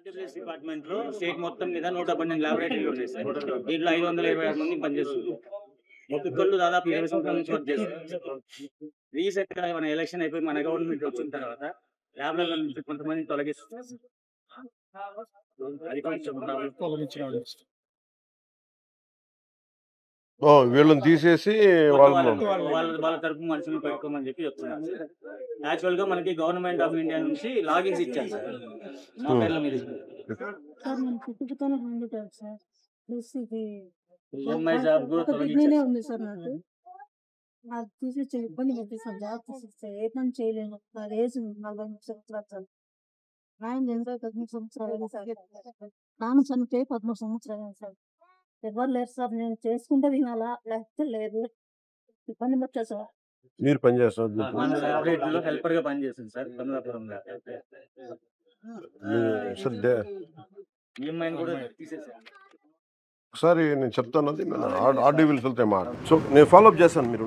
ఆర్టీఫిషియల్ department లో state మొత్తం మీద 112 ల్యాబొరేటరీలు ఉన్నాయి సార్. దీంట్లో 526 మంది పనిచేస్తున్నారు. ఒక్కొక్కళ్ళు దాదాపు 20 సంవత్సరాల నుంచి వర్క్ చేస్తారు. రీసెంట్ గా మన ఎలక్షన్ అయిపోయి మన గవర్నమెంట్ వచ్చిన తర్వాత ల్యాబ్లలో నుంచి కొంతమంది తొలగిస్తున్నారు. అది కొంచెం తొలగించినాడు. వీళ్ళని తీసేసి వాళ్ళు వాళ్ళ తరపు మనుషులు పెట్టుకోమని చెప్పి చెప్తున్నారు. యాక్చువల్ గా మనకి గవర్నమెంట్ ఆఫ్ ఇండియా నుంచి లాగిన్స్ ఇచ్చారు సార్. మా పేర్ల మీద సార్ నేను పుట్టుకతోనే హ్యాండిక్యాప్ సార్. ప్లస్ ఇది ఈఎంఐ జాబ్ కూడా ఒక కిడ్నీనే ఉంది సార్ నాకు. నాకు తీసి ఇబ్బంది పెట్టేసాను. జాబ్ తీసిస్తే ఏ పని చేయలేను. నా ఏజ్ 40 సంవత్సరాలు సార్. నాయన చనిపోయి 13 సంవత్సరాలు సార్. నాన్న చనిపోయి 13 సంవత్సరాలు సార్. ఎవరు లేరు సార్. నేను చేసుకుంటే తినాలా లేకపోతే లేదు. ఇబ్బంది పెట్టా సార్. మీరు పనిచేస్తారు మన ల్యాబొరేటరీలో హెల్పర్ గా పనిచేస్తుంది సార్. కమలాపురంలో ఈఎంఐ కూడా తీసేసారు. ఒకసారి నేను చెప్తాను, అది ఆర్డీ వెళ్తే మాట. సో నేను ఫాలోఅప్ చేస్తాను, మీరు